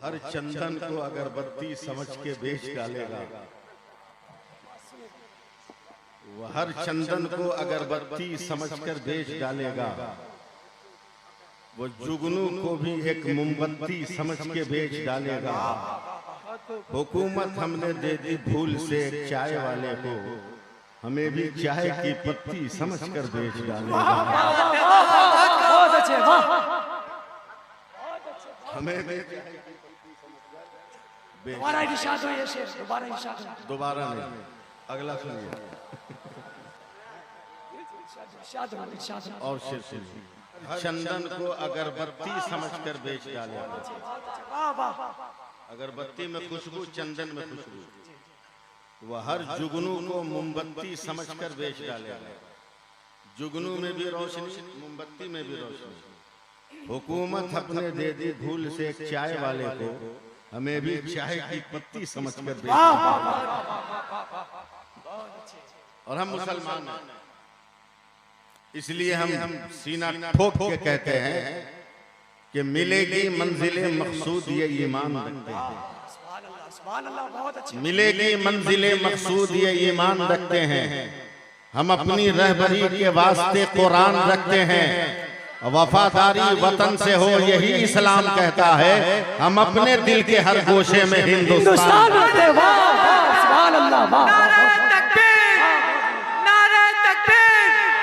हर चंदन को अगरबत्ती समझ के बेच डालेगा, वह हर चंदन को अगरबत्ती समझकर बेच डालेगा, वो जुगनू को भी एक मोमबत्ती समझ के बेच डालेगा। हुकूमत हमने दे दी भूल से एक चाय वाले को, हमें भी चाय की पत्ती समझकर बेच डालेगा। बहुत अच्छे, वाह। हमें भी दोबारा इरशाद हो ये शेर, दोबारा इरशाद हो। दोबारा नहीं, अगला सुनिए इरशाद हो, इरशाद हो। और शेर सुनिए। चंदन को अगरबत्ती समझकर बेच डालेगा। वाह वाह। अगरबत्ती में खुशबू, चंदन में खुशबू, वह हर जुगनू को मोमबत्ती समझकर बेच डालेगा। जुगनू में भी रोशनी, मोमबत्ती में भी रोशनी। हुकूमत अपने दे दी भूल से एक चाय वाले को, हमें भी चाय की पत्ती समझकर बेच डालेगा। और हम मुसलमान हैं, इसलिए हम सीना ठोक के कहते हैं कि मिलेगी मंजिले मकसूद ये ईमान रखते हैं। मिलेगी मंजिले मकसूद ये ईमान रखते हैं। हम अपनी रहबरी के वास्ते कुरान रखते हैं। वफादारी वतन से हो यही इस्लाम कहता है। हम अपने दिल के हर गोशे में हिंदुस्तान रखते हैं।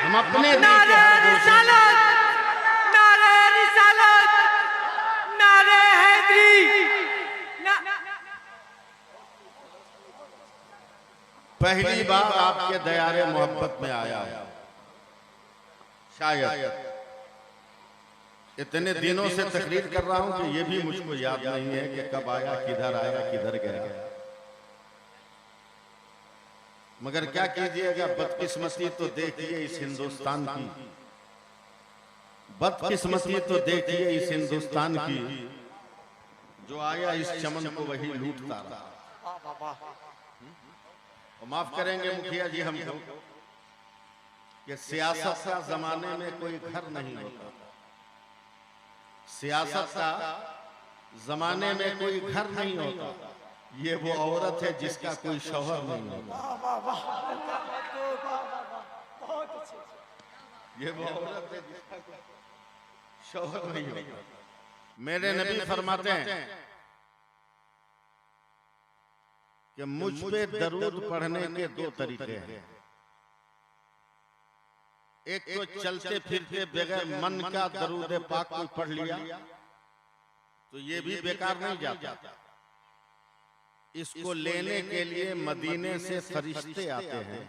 हम अपने दिल के हर गोशे में पहली बार आपके दयारे मोहब्बत में आया, शायद इतने दिनों से तकरीर कर रहा हूं कि ये भी मुझको याद नहीं है कि कब आया, किधर आया, किधर गया। मगर क्या कीजिएगा, बदकिस्मती तो देखिए इस हिंदुस्तान की, बदकिस्मती तो देखिए इस हिंदुस्तान की, जो आया इस चमन को वही लूटता रहा। और माफ करेंगे मुखिया जी हमको कि सियासत का जमाने में कोई घर नहीं होता। सियासत का जमाने में कोई घर नहीं होता। ये वो औरत है जिसका कोई शौहर नहीं होता। ये वो औरत है जिसका कोई शौहर नहीं होता। मेरे नबी फरमाते हैं कि मुझ पे दरूद पढ़ने के दो तरीके हैं। एक तो चलते फिरते बगैर मन का दरूद पाक कोई पढ़ लिया तो ये भी बेकार नहीं जाता। इसको लेने के लिए मदीने से फरिश्ते आते हैं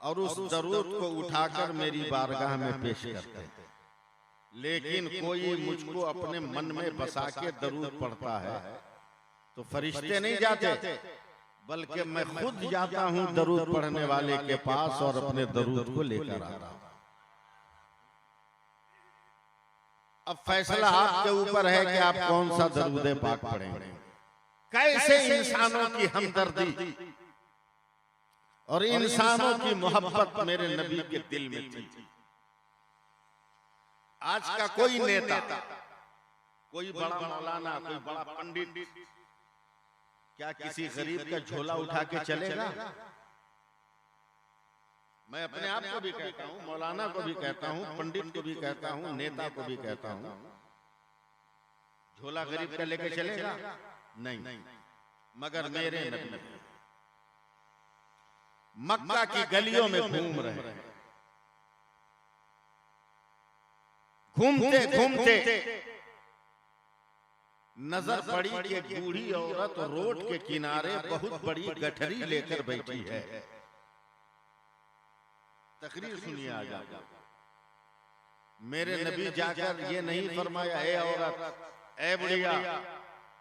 और उस दरूद को उठाकर मेरी बारगाह में पेश करते हैं। लेकिन कोई मुझको अपने मन में बसा के दरूद पढ़ता है तो फरिश्ते नहीं जाते, बल्कि मैं खुद जाता हूं दरूद पढ़ने वाले के पास और अपने दरूद को लेकर आता हूं। अब फैसला आपके ऊपर है कि आप कौन सा दरूद पाक पढ़ेंगे। कैसे इंसानों की हमदर्दी और इंसानों की मोहब्बत मेरे नबी के दिल में थी। आज का कोई नेता, कोई बड़ा मौलाना, कोई बड़ा पंडित क्या किसी गरीब का झोला उठा के चलेगा? मैं अपने आप को भी कहता हूं, मौलाना को भी कहता हूं, पंडित को भी कहता हूं, नेता को भी कहता हूं, झोला गरीब का लेके चलेगा? नहीं। मगर मेरे नबी मक्का की गलियों में घूम रहे हैं। घूमते घूमते नजर पड़ी कि एक बूढ़ी औरत रोड के किनारे बहुत बड़ी गठरी लेकर बैठी है। तकरीर सुनिए आजा। मेरे नबी जाकर ये नहीं फरमाया ए औरत, ए बुढ़िया,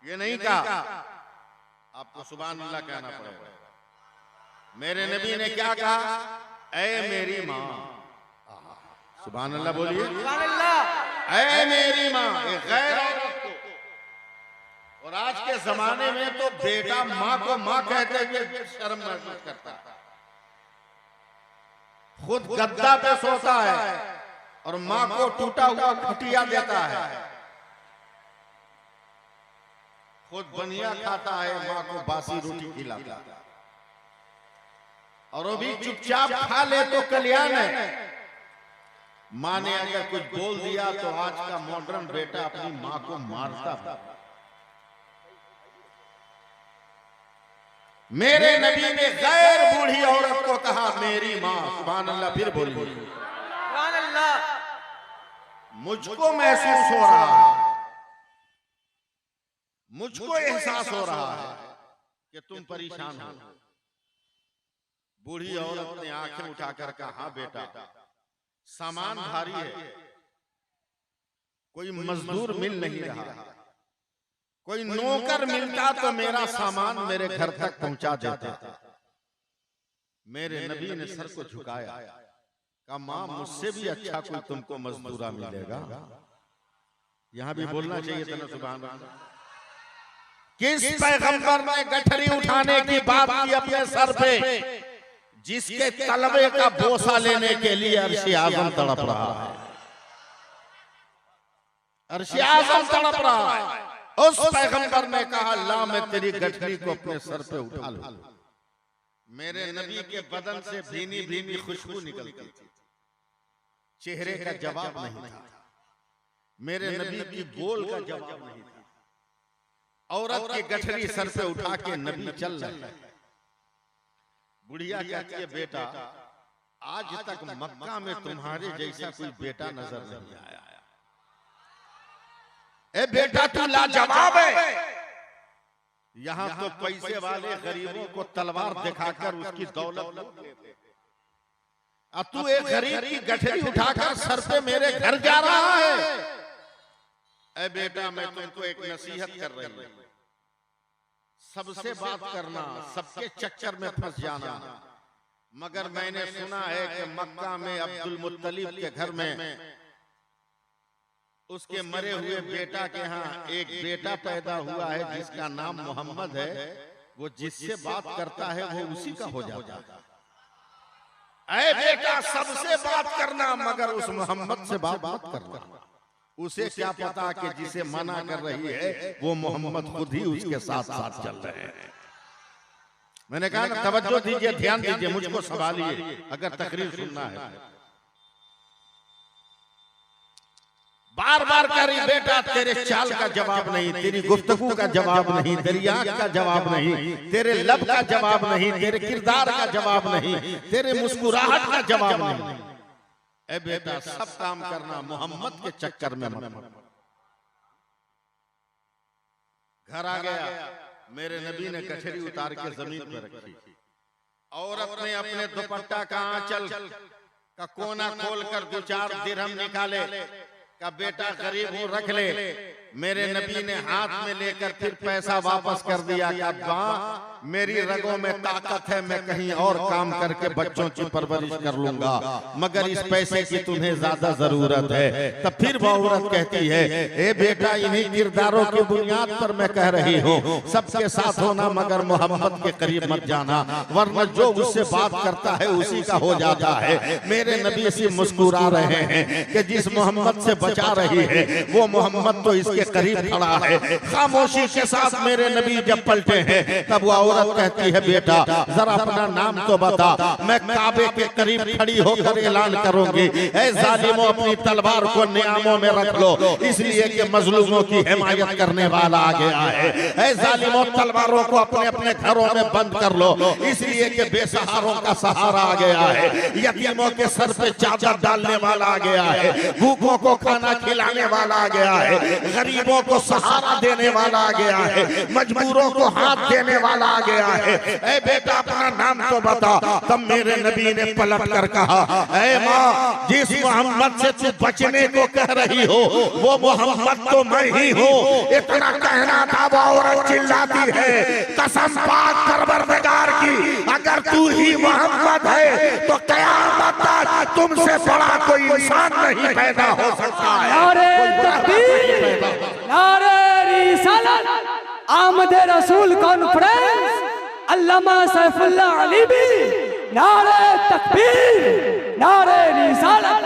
ये नहीं कहा। आपको सुभान अल्लाह कहना पड़ेगा। मेरे नबी ने क्या कहा? ए मेरी माँ। सुभान अल्लाह बोलिए। ए मेरी माँ। गैर औरत को, और आज के जमाने में तो बेटा माँ को माँ कहते हुए शर्म महसूस करता है। खुद गद्दा पे सोता है और माँ को टूटा हुआ खटिया देता है। खुद बनिया खाता है, माँ को बासी रोटी खिलाता है, और वो भी चुपचाप खा ले तो कल्याण है। माँ ने अगर कुछ बोल दिया तो आज का मॉडर्न बेटा अपनी माँ को मारता है। मेरे नबी ने गैर बूढ़ी औरत को कहा मेरी माँ, सुभान अल्लाह, फिर बोली सुभान अल्लाह। मुझको महसूस हो रहा है, मुझको एहसास हो रहा है कि तुम परेशान हो। बूढ़ी औरत ने आंखें उठाकर कहा हाँ बेटा, सामान भारी है, कोई मजदूर मिल नहीं रहा, कोई नौकर मिलता तो मेरा सामान मेरे घर तक पहुंचा देता। मेरे नबी ने सर को झुकाया, कहा मां मुझसे भी अच्छा कोई तुमको मजदूरा मिलेगा। यहां भी बोलना चाहिए था ना सुभान अल्लाह। किस पैगंबर ने गठरी उठाने की बात की अपने सर पे, जिसके तलबे का बोसा लेने के लिए अर्श आज़म तड़प रहा है, अर्श आज़म तड़प रहा है। उस पैगंबर ने कहा ला मैं तेरी गठरी को अपने सर पे उठा लूं। मेरे नबी के बदन से भीनी भीनी खुशबू निकलती थी, चेहरे का जवाब नहीं था, मेरे नबी की बोल का जवाब नहीं था। औरत की गठरी सर पे उठा के नबी चल रहे। बुढ़िया कहती है बेटा आज तक मक्का में तुम्हारे जैसा कोई बेटा नजर नहीं आया। ए बेटा तू लाजवाब है। यहाँ तो पैसे वाले गरीबों को तलवार दिखाकर उसकी दौलत लूट लेते, अब तू एक गरीब की गठरी उठाकर सर पे मेरे घर जा रहा है। ए बेटा मैं तुमको एक नसीहत कर रही हूं, सबसे बात करना, सबके चक्कर में फंस जाना। मगर मैंने सुना है कि मक्का में अब्दुल मुत्तलिब के घर में उसके मरे हुए बेटा के यहाँ एक बेटा पैदा हुआ है जिसका नाम मोहम्मद है। वो जिससे बात करता है वो उसी का हो जाता है। ऐ बेटा सबसे बात करना मगर उस मोहम्मद से बात मत करना। उसे क्या पता कि जिसे मना कर रही है वो मोहम्मद खुद ही उसके साथ साथ चल रहे हैं। मैंने कहा ना तवज्जो दीजिए, ध्यान दीजिए, मुझको संभालिए अगर तकरीर सुनना है। बार बार कह रही बेटा तेरे चाल का जवाब नहीं, तेरी गुफ्तगू का जवाब नहीं, तेरी आंख का जवाब नहीं, तेरे लब का जवाब नहीं, तेरे किरदार का जवाब नहीं, तेरे मुस्कुराहट का जवाब नहीं। ए बेटा सब काम करना, मोहम्मद के चक्कर में मत। घर आ गया, मेरे नबी ने गठरी उतार के जमीन पर रखी। औरत ने अपने दुपट्टा का आंचल का कोना खोलकर 2-4 दिरहम निकाले, का बेटा गरीब हूं रख ले। मेरे नबी ने हाथ में लेकर फिर पैसा वापस कर दिया कि अब्बा मेरी रगों में ताकत है, मैं कहीं और काम करके बच्चों की परवरिश कर लूंगा, मगर इस पैसे की तुम्हें ज्यादा जरूरत है। तब फिर वो औरत कहती है ए बेटा इन्हीं किरदारों की बुनियाद पर मैं कह रही हूँ सबके साथ होना मगर मोहम्मद के करीब मत जाना, वरना जो उससे बात करता है उसी का हो जाता है। मेरे नबी से मुस्कुरा रहे हैं कि जिस मोहम्मद से बचा रही है वो मोहम्मद तो इसके करीब खड़ा है। खामोशी के साथ मेरे नबी जब पलटे हैं तब वो औरत कहती है बेटा जरा अपना नाम तो बता, मैं काबे के करीब खड़ी होकर ऐलान करूंगी ऐ जालिमों अपनी तलवार को नियामों में रख लो, इसलिए कि मजलूमों की हिमायत करने वाला आ गया है। ऐ जालिमों तलवारों को अपने अपने घरों में बंद कर लो, इसलिए कि बेसहारों का सहारा आ गया है, यतीमों के सर पे चादर डालने वाला आ गया है, भूखों को खाना खिलाने वाला आ गया है, गरीबों को सहारा देने वाला आ गया है, मजबूरों को हाथ देने वाला आ गया है। ऐ बेटा अपना नाम तो बता। तब मेरे नबी ने पलट कर कहा ऐ माँ जिस मोहम्मद से तू बचने को कह रही हो वो मोहम्मद तो मैं ही हूँ। इतना कहना था वो औरत चिल्लाती है कसम पाक परवरदिगार की अगर तू ही मोहम्मद है तो क़यामत तक तुमसे बड़ा कोई इंसान नहीं पैदा हो सकता है। नारे तकबीर, नारे रिसालत, आमद रसूल कॉन्फ्रेंस, अल्लामा सैफुल्लाह अलीबी, नारे तकबीर, नारे रिसालत।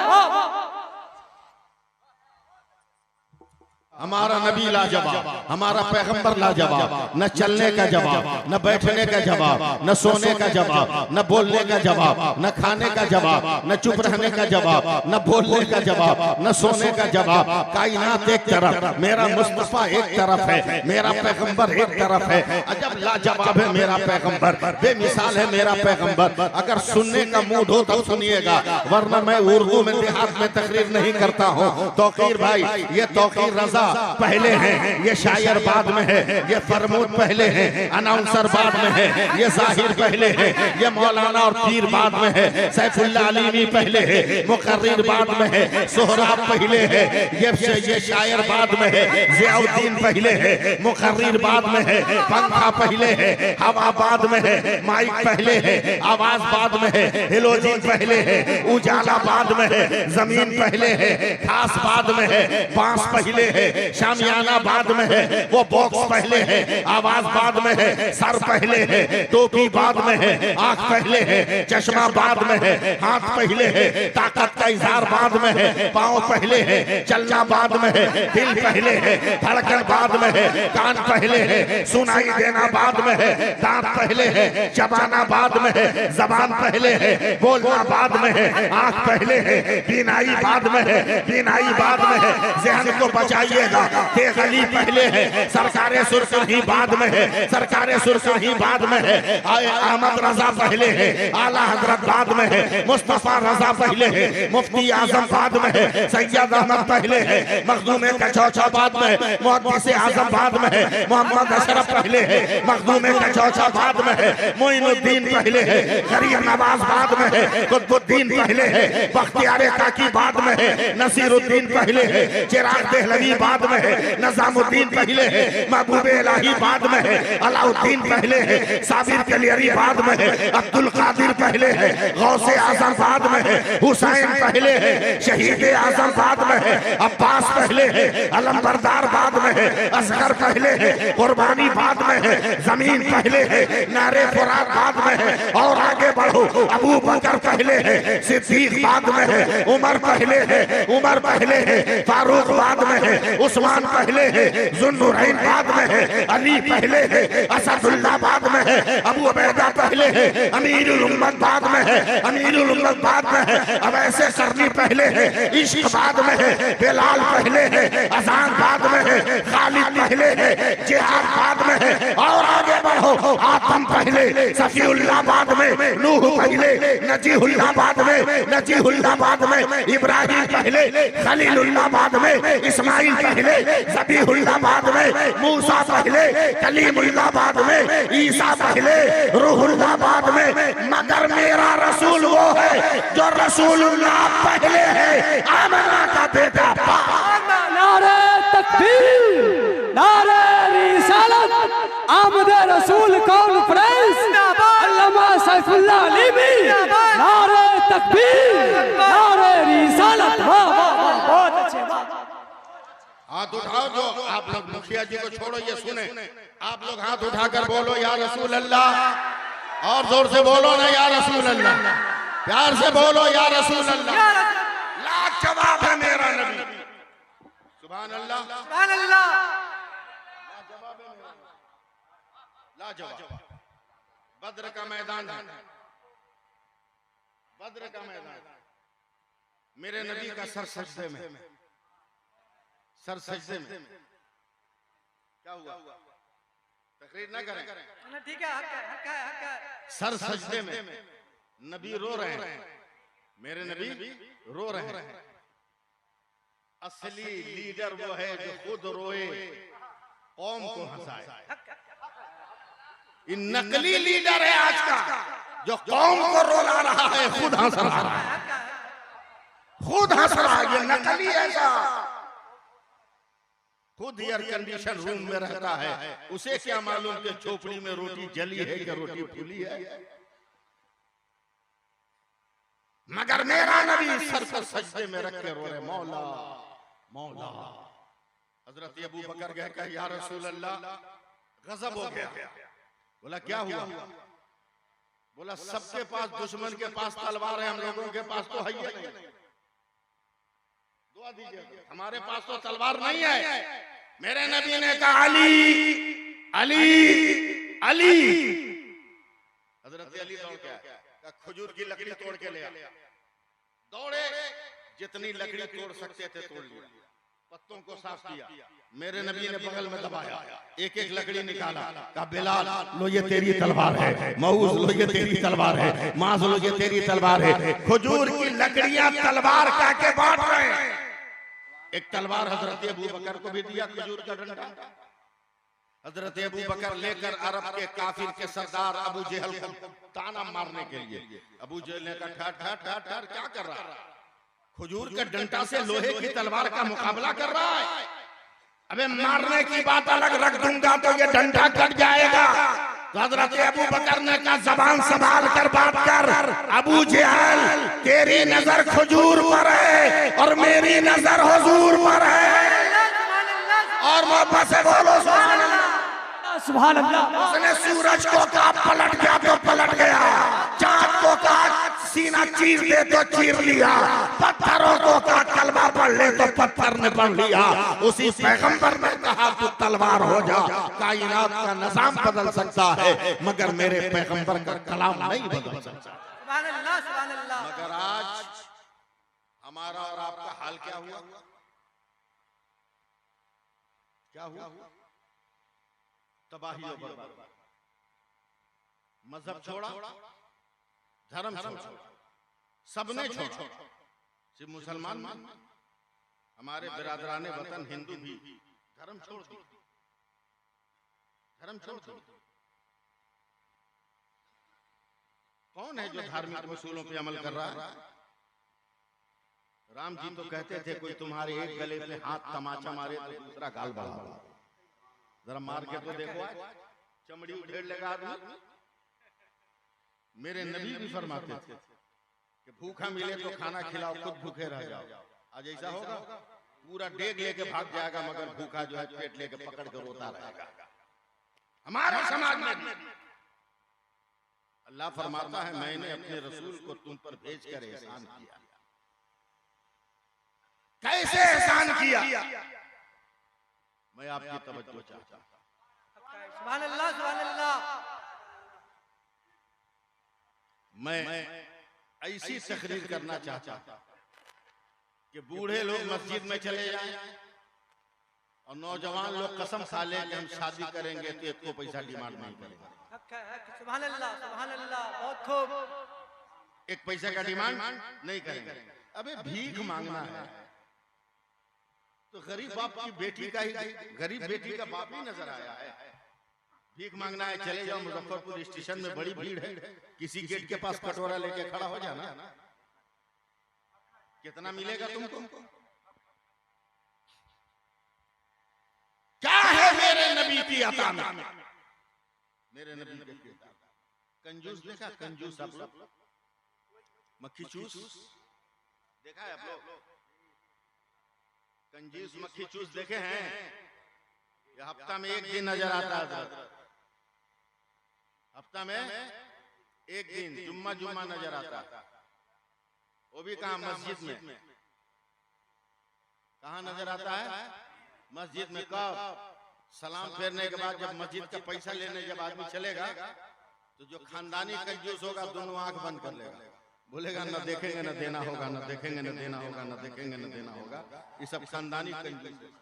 हमारा नबी लाजवाब, हमारा पैगंबर लाजवाब, न चलने का जवाब, न बैठने का जवाब, न सोने का जवाब, न बोलने का जवाब, न खाने का जवाब, न चुप रहने का जवाब, न बोलने का जवाब, न सोने का जवाब। कायनात एक तरफ, मेरा मुस्तफा एक तरफ है, मेरा पैगंबर एक तरफ है। अजब लाजवाब है मेरा पैगंबर, बेमिसाल है मेरा पैगंबर। अगर सुनने का मूड हो तो सुनिएगा, वरना मैं उर्दू में देहात में तकरीर नहीं करता हूँ। तौकीर भाई, ये तौकीर रजा पहले है, ये शायर बाद में है, ये फरमूद पहले है, अनाउंसर बाद में है, ये जाहिर पहले है, ये मौलाना और पीर बाद में है, सैफुल्लाह अलीमी पहले है, मुकर्रिर बाद में है, सोहराब पहले है, ये शायर बाद में है, ज़ियाउद्दीन पहले है, मुकर्रिर बाद में है, पंखा पहले है, हवा बाद में है, माइक पहले है, आवाज बाद में है, हेलोजिन पहले है, उजाला बाद में है, जमीन पहले है, घास बाद में है, बांस पहले है, शामियाना बाद में है, वो बॉक्स पहले है, आवाज बाद में है, सर पहले है, टोपी बाद में है, आंख पहले है, चश्मा बाद में है, हाथ पहले है, ताकत का इजहार बाद में है, पांव पहले है, चलना बाद में है, दिल पहले है, धड़कन बाद में है, कान पहले है, सुनाई देना बाद में है, दांत पहले है, चबाना बाद में है, जबान पहले है, बोलना बाद में है, आंख पहले है, बीनाई बाद में है, बीनाई बाद में है। जहन को बचाइएगा, गली पहले है, सरकारे सुरसही बाद में है, सरकारे सुरसही बाद में है, अहमद रजा पहले है, आला हजरत बाद में है, मुस्तफा रजा पहले है, मुफ्ती आजम बाद में है, सैयद अहमद पहले है, मखदूमे का चौचा बाद में है, मुहद्दिस आजम बाद में है, मोहम्मद अशरफ पहले है, मखदूमे का चौचा बाद में है, मोइनुद्दीन पहले है, गरीब नवाज बाद में है, कुतुबुद्दीन पहले है, बख्तियार काकी बाद में है, नसीरुद्दीन पहले है, चिराग देहलवी बाद में है, नजामुद्दीन पहले है, महबूब इलाही बाद में है, अलाउद्दीन पहले है, साबिर कलियरी बाद में है, अब्दुल कादिर पहले है, गौसे आजम बाद में है, हुसैन पहले है, शहीद आजम बाद में है, अब्बास पहले है, अलमबरदार बाद में है, असगर पहले है, कुर्बानी बाद में है, जमीन पहले है, नारे फुरात बाद में है। और आगे बढ़ो, अबू बकर पहले है, सिद्दीक बाद में है, उमर पहले है, उमर पहले है, फारूक बाद में है, उस्मान पहले है, जुन्नुरैन बाद में है, अली पहले है, असदुल्लाह बाद में है, अबू उबैदा पहले है, अमीरुल उम्मत बाद में है, अमीरुल उम्मत बाद में है, अब ऐसे करनी पहले है, इश्क बाद में है, बिलाल पहले है, अजान बाद में है, खालिद पहले है, जिहाद बाद में है। और आगे बढ़ो, आदम पहले, सफीउल्लाह बाद में, नूह पहले, नजीहुल्लाह बाद में, नजीहुल्लाह बाद में, इब्राहिम पहले, खलीलुल्लाह बाद में, इस्माइल पहले, ज़बीहुल्लाह बाद में, मूसा पहले, कलीमुल्लाह बाद में, ईसा पहले, रूहुल्लाह बाद में। मगर मेरा रसूल वो है जो रसूलुल्लाह पहले है, आमना का बेटा। नारे तकबीर, नारे रिसालत, आमद रसूल कॉन्फ्रेंस, अल्लामा सैफुल्लाह अलीमी, नारे तकबीर, नारे रिसालत। वाह वाह वाह, बहुत अच्छे। हाथ उठाओ, जो आप लोग मुखिया जी को छोड़ो, ये सुने, आप लोग हाथ उठाकर बोलो या रसूल अल्लाह, और जोर से बोलो ना या रसूल अल्लाह, प्यार से बोलो या रसूल अल्लाह। लाख जवाब है मेरा नबी, सुभान अल्लाह, सुभान अल्लाह। लाजवाब। बद्र का मैदान है, बद्र का मैदान, मेरे नबी का सर सजदे में, सर सजदे में। क्या हुआ? तकरीर ना करें, ठीक है, हक है। सर सजदे में नबी रो रहे हैं, मेरे नबी रो रहे हैं। असली लीडर वो है जो खुद रोए, कौम को हंसाए। इन नकली लीडर है आज का, जो कौम को रोला रहा है, खुद हंस रहा है, खुद हंस रहा है। ये नकली ऐसा खुद एयर कंडीशन रूम में रहता है, उसे क्या मालूम कि झोपड़ी में रोटी जली है कि रोटी फूली है। मगर मेरा नबी सर पर सजदे में रख के रो रहे, मौला मौला। हजरत अबू बकर गए, कहा या रसूल अल्लाह, गजब हो गया। बोला क्या हुआ? बोला सबके पास, दुश्मन के पास तलवार है, हम लोगों के पास तो है ही नहीं। दुआ दीजिए। हमारे पास तो तलवार नहीं है। मेरे नबी ने कहा अली अली अली। हजरत अली दौड़ के आया, खजूर की लकड़ी तोड़ के ले आया। दौड़े, जितनी लकड़ी तोड़ सकते थे तोड़ लिया, पत्तों को साफ किया। मेरे नबी ने बगल में दबाया, एक एक लकड़ी निकाला, कहा बिलाल लो ये तेरी तलवार है, मऊज लो ये तेरी तलवार है, माज लो ये तेरी तलवार है। खजूर की लकड़ियां तलवार का के बांट रहे हैं। एक तलवार हजरत अबू बकर को भी दिया, खजूर का डंडा। हजरत अबू बकर लेकर अरब के काफिर के सरदार अबू जहल को ताना मारने के लिए। अबू जहल ने कहा ठहर ठहर ठहर, क्या कर रहा है? खजूर के डंडा से लोहे की तलवार का मुकाबला कर रहा है। अबे मारने की बात अलग रख दूंगा तो ये डंडा कट जाएगा। तो हजरत अबू बकर ने कहा जबान संभाल कर बात कर। अबू जहल तेरी नजर खजूर पर है और मेरी नजर हुजूर पर है। और मोहब्बत से बोलो सुभान अल्लाह। सुभान अल्लाह। उसने सूरज को कहा पलट गया तो पलट गया, चांद को कहा सीना चीर दे तो चीर लिया, पत्थरों को कहा कलमा पढ़ ले तो पत्थर ने पढ़ लिया। उसी पैगंबर ने कहा तू तलवार हो जा। कायनात का निजाम बदल सकता है मगर मेरे पैगंबर का कलाम नहीं बदल सकता। सुभान अल्लाह, सुभान अल्लाह। मगर आज हमारा और आपका हाल क्या हुआ? क्या हुआ? तबाही और बर्बादी। मजहब छोड़ा, धर्म छोड़ा, सबने छोड़ा, सिर्फ मुसलमान हमारे बिरादराने वतन हिंदू भी धर्म छोड़ दी, धर्म छोड़ दी। कौन है जो धार्मिक उसूलों पे अमल कर रहा है? राम जी तो कहते थे कोई तुम्हारे एक गले पे हाथ तमाचा मारे तो दूसरा गाल बढ़ा। जरा मार के तो देखो, चमड़ी उधेड़ लेगा आदमी। मेरे नबी भी फरमाते थे कि भूखा मिले तो खाना खिलाओ, खुद भूखे रह जाओ। आज ऐसा होगा? पूरा डेग लेके भाग जाएगा मगर भूखा जो है पेट लेके पकड़ कर रोता रहेगा। हमारे समाज में अल्लाह फरमाता है मैंने अपने रसूल को तुम पर भेज कर एहसान किया। कैसे एहसान किया? मैं आपकी तवज्जो चाहता हूं। सुभान अल्लाह, सुभान अल्लाह। मैं ऐसी तकरीर करना चाहता कि बूढ़े लोग मस्जिद में चले जाएं और नौजवान लोग कसम खा लें कि हम शादी करेंगे तो एक को पैसा डिमांड नहीं करेंगे। सुभान अल्लाह, सुभान अल्लाह। बहुत खूब। एक पैसे का डिमांड नहीं करेंगे। अबे भीख मांगना है तो गरीब बाप की बेटी का ही, गरीब बेटी का बाप ही नजर आया है। भीख मांगना है, चले जाओ मुजफ्फरपुर स्टेशन में बड़ी भीड़ है, किसी गेट के पास कटोरा लेके खड़ा हो जाना। कितना मिलेगा तुमको? क्या है मेरे नबी की अता में? मेरे नबी की अता। कंजूस देखा? कंजूस आप लोग? मक्खी चूस देखा है आप लोग? कंजूस मक्खी चूस देखे हैं? ये हफ्ता में एक दिन नजर आता है। हफ्ता में एक दिन जुम्मा जुम्मा नजर आता है। वो भी कहाँ? मस्जिद में। कहाँ नजर आता है? मस्जिद में। कब? सलाम फेरने के बाद जब मस्जिद का पैसा लेने जब आदमी चलेगा तो जो खानदानी कंजूस होगा दोनों आंख बंद कर लेगा, बोलेगा न देखेंगे न देना होगा, न देखेंगे न देना होगा, न देखेंगे न देना होगा। ये सब खानदानी कंजूस।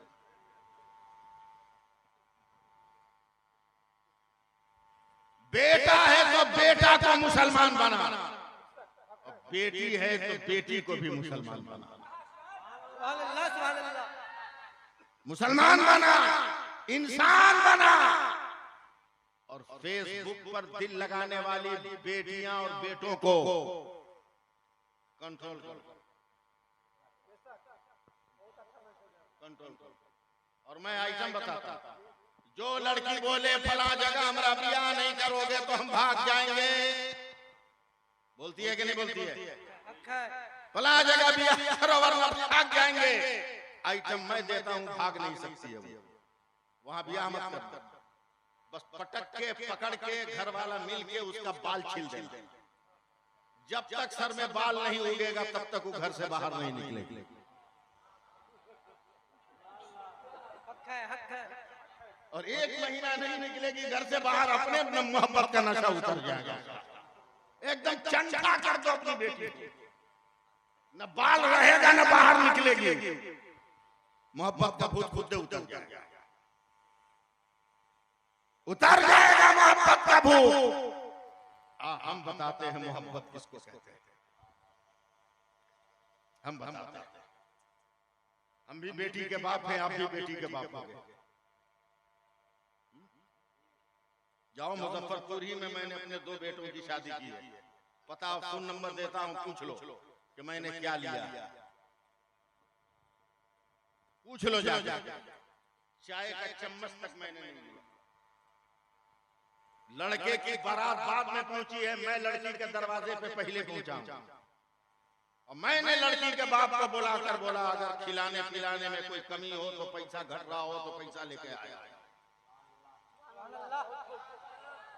बेटा है तो बेटा को मुसलमान बना, बेटी है तो बेटी को भी मुसलमान बना। सुभान अल्लाह, सुभान अल्लाह। मुसलमान बना, इंसान बना। और फेसबुक पर दिल लगाने वाली बेटियां और बेटों को कंट्रोल करो, कंट्रोल करो। और मैं आइटम बताता, जो लड़की बोले फला जगह हमारा ब्याह नहीं करोगे तो हम भाग जाएंगे, बोलती है कि नहीं बोलती है? फला जगह ब्याह करो वरना भाग जाएंगे। आइटम मैं देता हूं, भाग नहीं सकती है वो। वहां ब्याह मत कर, बस पटक के पकड़ के घर वाला मिल के उसका बाल छील देगा। जब तक सर में बाल नहीं उगेगा तब तक वो घर से बाहर नहीं निकलेगी। और 1 महीना नहीं निकलेगी घर से बाहर, अपने अपने मोहब्बत का नशा उतर जाएगा। एकदम चंटा कर दो अपनी बेटी को, न बाल रहेगा न बाहर निकलेगी, मोहब्बत का भूत खुद उतर जाएगा, उतर जाएगा मोहब्बत का भूत। हम बताते हैं मोहब्बत किसको कहते हैं, हम बताते हैं। हम भी बेटी के बाप हैं, आप भी बेटी के बाप हो गए। जाओ मुजफ्फरपुर ही में मैंने अपने 2 बेटों की शादी की है, पता फोन नंबर देता हूं, पूछ लो कि मैंने क्या लिया, पूछ लो जाके। चाय का चम्मच तक मैंने नहीं लिया। लड़के की बारात बाद में पहुंची है, मैं लड़की के दरवाजे पे पहले पहुंचा और मैंने लड़की के बाप को बुलाकर बोला अगर खिलाने पिलाने में कोई कमी हो तो, पैसा घट रहा हो तो पैसा लेके आया।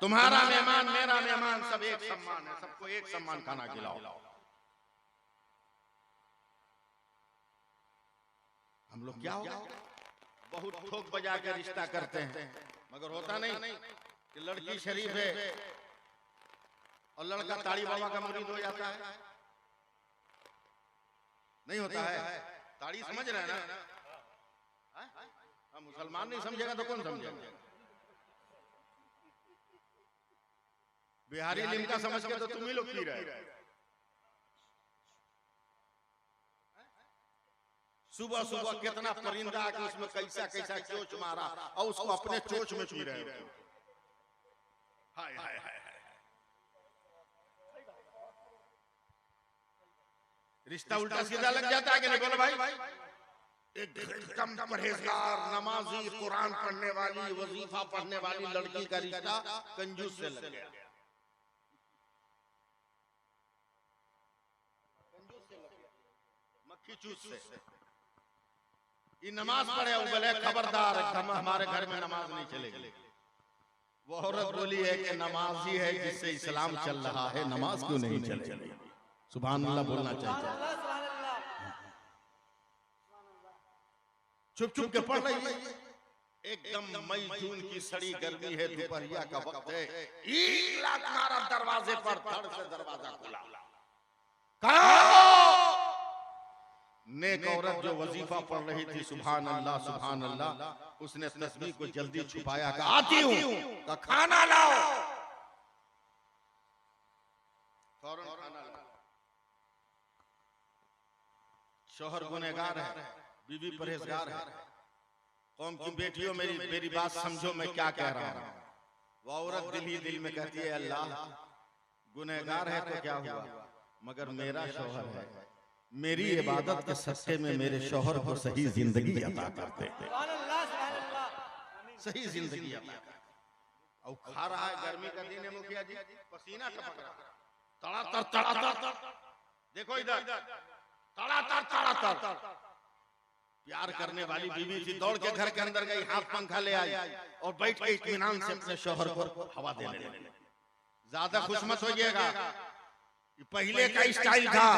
तुम्हारा मेहमान मेरा मेहमान, सब एक सम्मान है, सबको एक सम्मान खाना खिलाओ। हम लोग क्या हो, बहुत ठोक बजा के रिश्ता करते हैं, मगर होता नहीं कि लड़की शरीफ है और लड़का ताड़ी बाबा का मुरीद हो जाता है। नहीं होता है, ताड़ी समझ रहे हैं ना, मुसलमान नहीं समझेगा तो कौन समझेगा। बिहारी लिमका समझ के तो तुम ही लोग पी रहे। सुबह सुबह कितना परिंदा आके उसमें कैसा कैसा चोच मारा और उसको अपने चोच में पी रहे हो। हाय हाय हाय, रिश्ता उल्टा सीधा लग जाता है कि नहीं, बोलो भाई। एक कम परहेजगार, नमाजी, कुरान पढ़ने वाली, वजीफा पढ़ने वाली लड़की का रिश्ता कंजूस से लग गया। मक्खी चूस से। ये नमाज पढ़े वो बोले खबरदार, हमारे घर में नमाज नहीं चलेगी। वो औरत बोली है कि नमाज ही है जिससे इस्लाम चल रहा है, नमाज क्यों नहीं चलेगी। सुभान अल्लाह बोलना चाहिए। चुप चुप के पढ़ रही है, एकदम मई जून की सड़ी गर्मी है, दोपहरिया का वक्त है, 1 लाख मारा दरवाजे पर, धड़ से दरवाजा खुला। नेक औरत जो वजीफा पढ़ रही थी, सुभान अल्लाह, उसने तस्बीह को जल्दी छुपाया, कहा आती हूं, का खाना लाओ, फौरन खाना लाओ। शौहर गुनहगार है, बीवी परहेजगार है। कौम की बेटियों मेरी बात समझो, मैं क्या कह रहा हूं। वो औरत दिल ही दिल में कहती है अल्लाह गुनहगार है तो क्या हुआ, मगर मेरा शौहर है, मेरी इबादत के सदके में मेरे शौहर को सही जिंदगी अता करते हैं, सही जिंदगी अता करते। और खा रहा है, गर्मी का दिन है मुखिया जी, पसीना टपक रहा, तड़ातर, देखो इधर, तड़ातर। प्यार करने वाली बीवी थी, दौड़ के घर के अंदर गई, हाथ पंखा ले आई और बैठ के इत्मीनान से अपने शौहर को हवा देने लगी। ज्यादा खुश मत होइएगा, पहले का स्टाइल था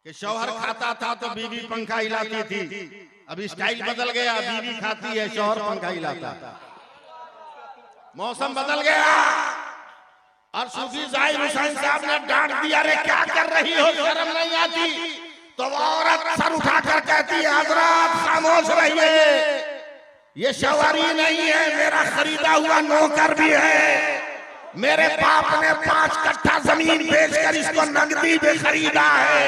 कि शौहर खाता था तो बीवी पंखा हिलाती थी। अब स्टाइल बदल गया, बीवी खाती है, शौहर पंखा हिलाता। मौसम बदल गया और सूफी जाहिर हुसैन साहब ने डांट दिया, अरे क्या कर रही हो, शर्म नहीं आती। तो वो औरत सर उठाकर कहती है हजरत खामोश रहिए, ये सवारी नहीं है, मेरा खरीदा हुआ नौकर भी है। मेरे बाप ने 5 कट्ठा जमीन बेचकर इसको नगदी में खरीदा है,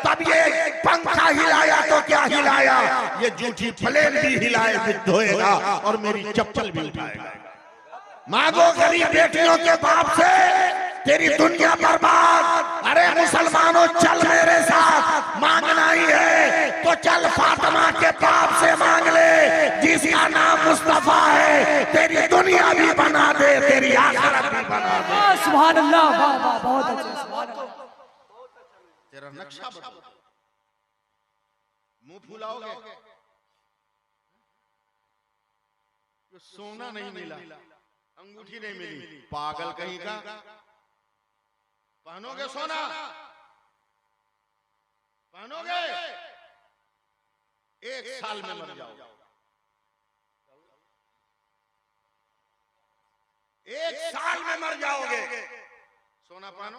तब ये पंखा हिलाया तो क्या हिलाया, ये जूठी प्लेन भी हिलाए फिर धोएगा और मेरी चप्पल भी उठाएगा। मांगो गरीब बेटियों के बाप से, तेरी दुनिया बर्बाद। अरे मुसलमानों चल मेरे साथ, मांगना ही है तो चल फातिमा के बाप से मांग ले, जिसका नाम मुस्तफा है, तेरी दुनिया भी बना दे, तेरी आखिरत भी बना दे। सुभान अल्लाह, वाह वाह, बहुत अच्छा, सुभान अल्लाह। तेरा नक्शा बदल, मुंह फुलाओगे, सोना नहीं मिला, अंगूठी नहीं मिली, पागल कहीं का, पहनोगे सोना, पहनोगे 1 साल में मर जाओगे। 1 साल में मर जाओगे। सोना पानो,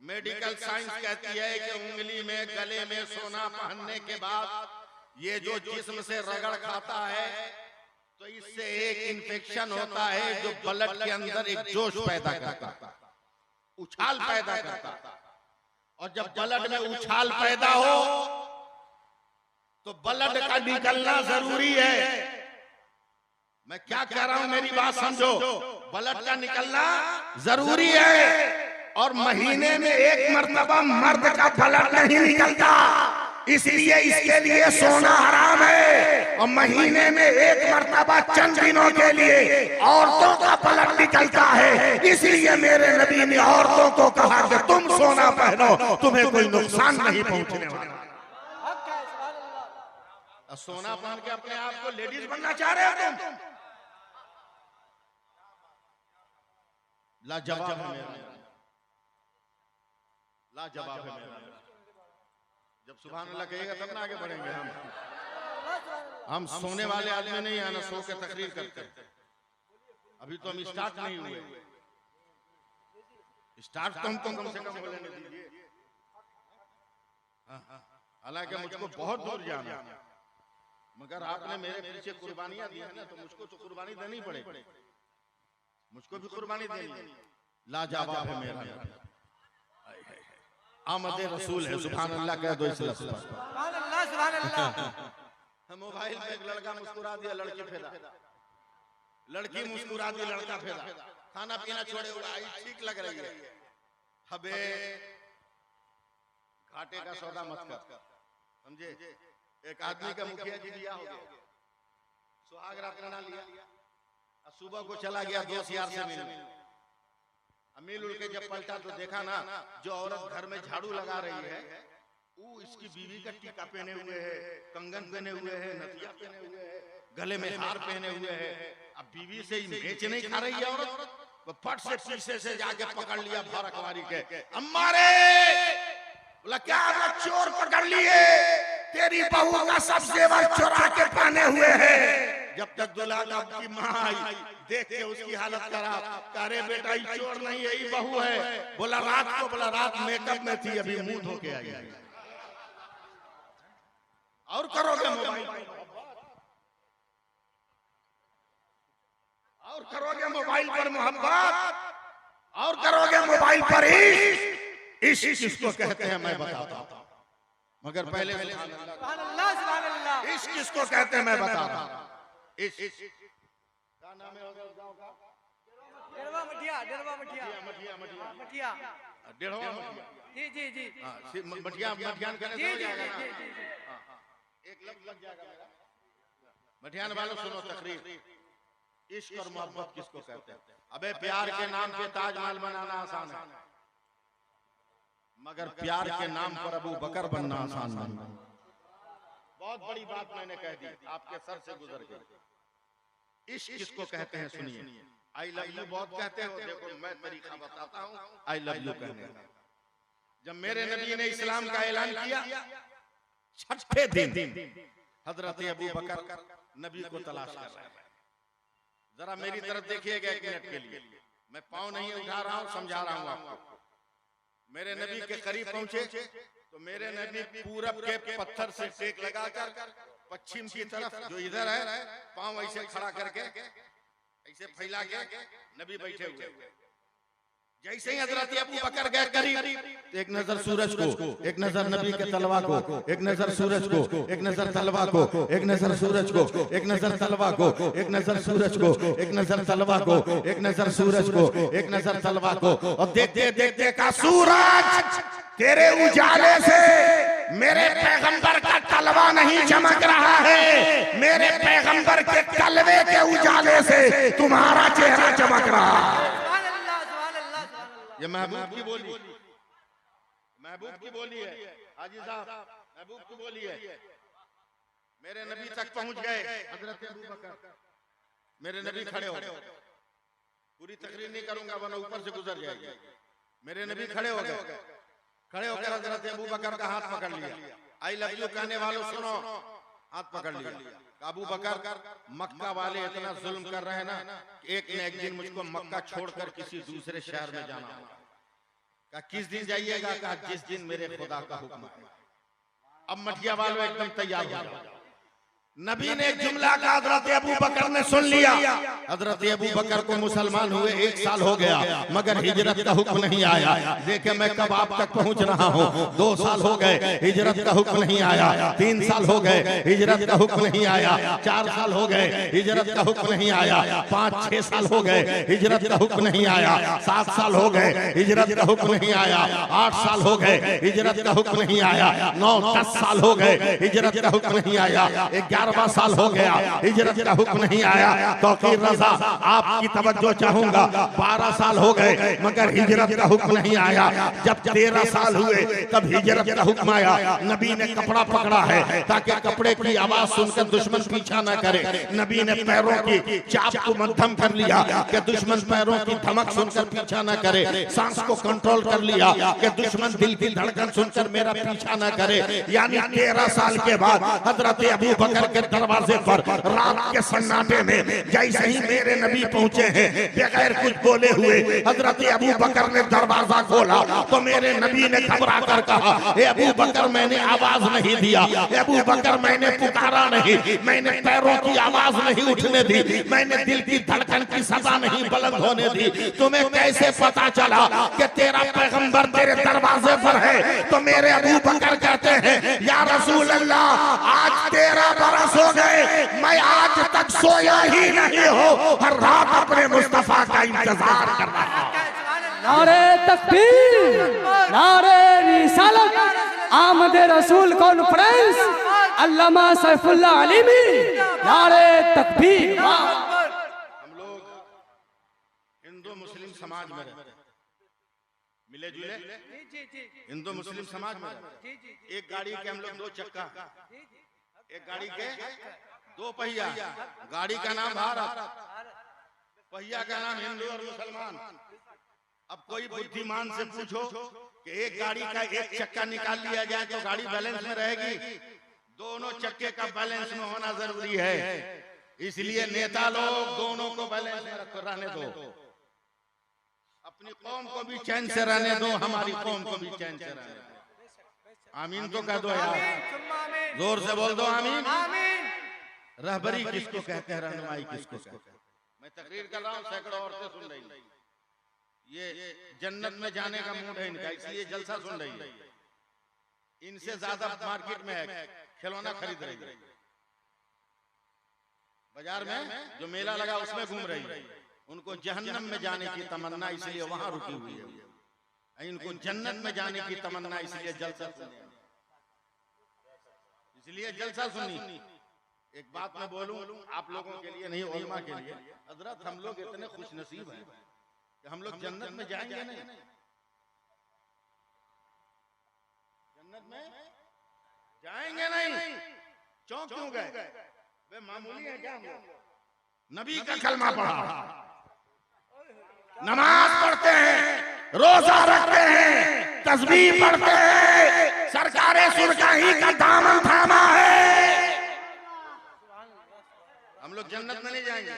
मेडिकल साइंस कहती है कि उंगली में गले में सोना पहनने के बाद ये जो जिस्म से रगड़ खाता है तो इससे एक इन्फेक्शन होता है जो ब्लड के अंदर एक जोश पैदा करता, उछाल पैदा करता, और जब ब्लड में उछाल पैदा हो तो ब्लड का निकलना जरूरी है। मैं क्या कह रहा हूं, मेरी बात समझो। ब्लड का निकलना जरूरी है और महीने में 1 मर्तबा मर्द का ब्लड नहीं निकलता, इसलिए इसके लिए सोना हराम है। और महीने में 1 मर्तबा चंद दिनों के लिए औरतों का ब्लड निकलता है, इसलिए मेरे नबी ने औरतों को कहा कि तुम सोना पहनो, तुम्हें कोई नुकसान नहीं पहुंचने वाला। सोना पहन के अपने आप को लेडीज बनना चाह रहे हो तुम? लाजवाब है मेरा, लाजवाब है मेरा। जब सुभान अल्लाह कहिएगा तब ना आगे बढ़ेंगे हम सोने वाले आदमी नहीं है ना सो के तकरीर करते। अभी तो हम स्टार्ट नहीं हुए, स्टार्ट तो हमको कम से कम हो लेने दीजिए। हालांकि मुझको बहुत दूर जाना, मगर आपने मेरे पीछे कुर्बानियां दी है ना, तो मुझको तो कुर्बानी देनी पड़ेगी, मुझको भी कुर्बानी देनी। लाजवाब है मेरा, आमद रसूल है। सुभान अल्लाह कह दो। सुभान अल्लाह, सुभान अल्लाह। मोबाइल में एक लड़का मुस्कुरा दिया, लड़की फेदा, लड़की मुस्कुरा दी, लड़का फेदा, खाना पीना छोड़े हुआ, ठीक लग रही है। हबे घाटे का सौदा मत कर, समझे। एक आदमी का मुखिया जी दिया हो गया, सुहाग रात ना लिया, सुबह को चला गया दोस्त यार से मिलने। मिल उल के जब पलटा तो देखा ना, जो औरत घर में झाड़ू लगा रही है वो इसकी बीवी का टीका पहने हुए है, कंगन पहने हुए है, नथिया पहने हुए है, गले में हार पहने हुए है। अब बीवी से बेच नहीं खा रही है औरत, तो फट से पीछे से जाके पकड़ लिया भारकवारी के, अम्मा रे, बोला क्या चोर पकड़ लिए, तेरी बहू का सब जेवर चुरा के पहने हुए है। जब तक दुल्हा की माँ आई, देख के उसकी हालत खराब, अरे बेटा ये चोर नहीं है, ये बहू है। बोला रात को, बोला रात मेकअप में थी, अभी मुंह धो के आई। और करोगे मोबाइल, और करोगे मोबाइल पर मोहब्बत, और करोगे मोबाइल पर इश्क किसको कहते हैं मैं बताता हूं, मगर पहले सुभान अल्लाह, सुभान अल्लाह। इश्क किसको कहते हैं मैं बता रहा हूं। क्या नाम है गांव का? डेढ़वा मठिया, डेढ़वा मठिया, मठिया, मठिया, मठिया, डेढ़वा मठिया। जी जी जी, मठिया मठियान करने जी से हो जी जाएगा जी ना? जी जी। एक लफ्ज लग जाएगा मेरा। मठियान वालों सुनो तकरीर, इश्क और मोहब्बत किसको कहते हैं? अबे प्यार के नाम पे ताजमहल बनाना आसान है, मगर प्यार के नाम पर अबू बकर बनना आसान नहीं। बहुत बड़ी बात मैंने कह दी, आपके सर से गुजर गई। इश्क किसको कहते हैं सुनिए। आई लव यू बहुत कहते हो, देखो मैं तरीका बताता हूँ आई लव यू कहने का। जब मेरे नबी ने इस्लाम का ऐलान किया, छठे दिन हजरत अबू बकर नबी को तलाश कर रहे हैं। जरा मेरी तरफ देखिएगा 1 मिनट के लिए, मैं पाँव नहीं उठा रहा हूँ, समझा रहा हूँ आपको। मेरे नबी के करीब पहुंचे तो मेरे नबी पूरब के पत्थर से टेक लगाकर पश्चिम की तरफ, जो इधर है, पांव ऐसे खड़ा करके ऐसे फैला के नबी बैठे हुए। जैसे ही हजरत अबू बकर गए करीब, एक नजर सूरज को, एक नजर नबी के तलवा को, एक नजर सूरज को, एक नजर तलवा को, एक नजर सूरज को, एक नजर तलवा को, एक नजर सूरज को, एक नजर तलवा को, एक नजर सूरज को, एक नजर तलवा को। और देखते देखते का सूरज तेरे उजाले से मेरे पैगंबर का तलवा नहीं चमक रहा है, मेरे पैगंबर के तलवे के उजाले से तुम्हारा चेहरा चमक रहा है। ये महबूब की बोली, महबूब की बोली है हाजी साहब, महबूब की बोली है। मेरे नबी तक पहुंच गए हजरत अबू बकर, मेरे नबी खड़े हो गए। पूरी तकरीर नहीं करूंगा वरना ऊपर से गुजर जाएगी। मेरे नबी खड़े हो गए, खड़े होकर हजरत अबू बकर का हाथ पकड़ लिया। आई लव यू कहने वालों सुनो, हाथ पकड़ लिया। अबू बकर मक्का वाले इतना जुल्म कर रहे हैं ना, एक न एक दिन मुझको मक्का छोड़कर किसी दूसरे शहर में जाना होगा। कहा किस दिन जाइएगा? कहा जिस दिन मेरे खुदा का हुक्म है। अब मठिया वालों एकदम तैयार हो जाओ। नबी ने एक जुमला का हजरत अबू बकर ने सुन लिया। हजरत अबू बकर को मुसलमान हुए 1 साल हो गया, मगर हिजरत का हुक्म नहीं आया। देखे मैं कब आप तक पहुंच रहा हूं। 2 साल हो गए, हिजरत का हुक्म नहीं आया। 3 साल हो गए, हिजरत का हुक्म नहीं आया। 4 साल हो गए, हिजरत का हुक्म नहीं आया। 5-6 साल हो गए, हिजरत का हुक्म नहीं आया। 7 साल हो गए, हिजरत का हुक्म नहीं आया। 8 साल हो गए, हिजरत का हुक्म नहीं आया। 9-10 साल हो गए, हिजरत का हुक्म नहीं आया। 11वां साल हो गया, हिजरत का हुक्म नहीं आया। तौकीर रज़ा आपकी तवज्जो चाहूंगा। 12 साल हो गए, मगर हिजरत का हुक्म नहीं आया। जब 13 साल हुए तब हिजरत का हुक्म आया। नबी ने कपड़ा पकड़ा है ताकि कपड़े की आवाज सुनकर दुश्मन पीछा न करे। नबी ने पैरों की चाप को मध्यम कर लिया कि दुश्मन पैरों की धमक सुनकर पीछा न करे। सांस को कंट्रोल कर लिया कि दुश्मन दिल की धड़कन सुनकर मेरा पीछा न करे। यानी 13 साल के बाद हजरत अबू बकर के दरवाजे पर रात के सन्नाटे में जैसे ही मेरे नबी पहुंचे हैं, बगैर कुछ बोले हुए हजरत अबू बकर ने दरवाजा खोला तो मेरे नबी ने घबरा कर कहा, ए अबू बकर मैंने आवाज नहीं दिया, अबू बकर मैंने पुकारा नहीं, मैंने पैरों की आवाज नहीं उठने दी, मैंने दिल की धड़कन की सदा नहीं बुलंद होने दी। तुम्हें कैसे पता चला कि तेरा पैगंबर तेरे दरवाजे पर है? तो मेरे अबू बकर कहते हैं, या रसूल अल्लाह आज 13 बरस हो गए, मैं आज तक सोया ही नहीं हो, हर रात अपने मुस्तफा का इंतजार कर रहा हूं। नारे तकबीर, नारे रिसालत, आमद रसूल कॉन्फ्रेंस, अल्लामा सैफुल्लाह अलीमी, नारे तकबीर। हम लोग हिंदू मुस्लिम समाज में रहते, मिले जुले हिंदू मुस्लिम समाज में रहते। एक गाड़ी के हम लोग 2 चक्का, एक गाड़ी के 2 पहिया। गाड़ी का नाम भारत, पहिया का नाम हिंदू और मुसलमान। अब कोई बुद्धिमान से पूछो कि एक गाड़ी का एक चक्का निकाल लिया जाए तो गाड़ी बैलेंस में रहेगी? दोनों चक्के का बैलेंस में होना जरूरी है। इसलिए नेता लोग दोनों को बैलेंस में रहने दो। अपनी कौम को भी चैन से रहने दो, हमारी कौम को भी चैन से रहने दो। आमीन तो कह दो यार, जोर से बोल दो आमीन। रहबरी किसको कहते हैं, रहनुमाई किसको कहते हैं? मैं तकरीर कर रहा हूँ, सैकड़ों औरतें सुन रही हैं। ये जन्नत में जाने का मूड है इनका, इसलिए जलसा सुन रही है। इनसे ज्यादा मार्केट में है, खिलौना खरीद रही है। बाजार में जो मेला लगा उसमें घूम रही है। उनको जहन्नम में जाने की तमन्ना, इसलिए वहां रुकी हुई है। इनको जन्नत में जाने की तमन्ना, इसलिए जलसा सुनी, इसलिए जलसा सुनी। एक बात मैं बोलूं आप लोगों के लिए नहीं, उलमा के लिए। हजरत हम लोग इतने खुश नसीब हैं कि हम लोग जन्नत में जाएंगे नहीं। जन्नत में जाएंगे नहीं, चौंक क्यों गए? वे मामूली है क्या? नबी का कलमा पढ़ा, नमाज पढ़ते हैं, रोजा रखते हैं, तस्बीह पढ़ते हैं, सरकारे सुरगाही का दामन थामा है। हम लोग जन्नत में नहीं जाएंगे,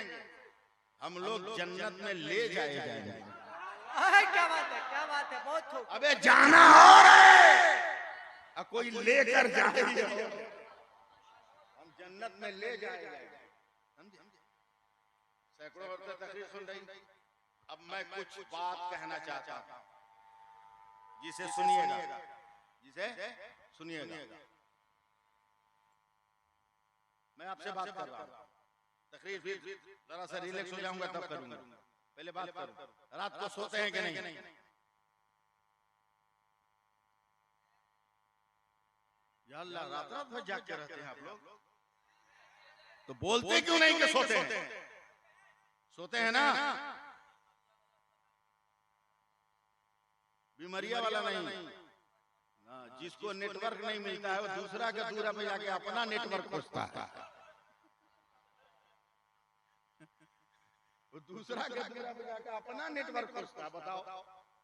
हम लोग जन्नत में ले जाए जाएंगे। क्या बात है, क्या बात है, बहुत खूब। अबे जाना और है, कोई लेकर जाए, हम जन्नत में ले जाए। सैकड़ों औरतें तकरीर सुन रही। अब मैं कुछ बात कहना चाहता हूं, जिसे सुनिएगा, जिसे सुनिएगा। मैं आपसे बात कर रहा हूं, तकरीर फिर जरा सा रिलैक्स हो जाऊंगा तब करूंगा। पहले बात करूं, रात को सोते हैं कि नहीं? या अल्लाह, रात रात भर जाग के रहते हैं आप लोग, तो बोलते क्यों नहीं कि सोते हैं? सोते हैं ना। बीमारिया वाला नहीं, जिसको नेटवर्क नहीं मिलता है वो दूसरा के दूरा पे जाके अपना नेटवर्क खोजता है। वो दूसरा के दूरा पे जाके अपना नेटवर्क खोजता है। बताओ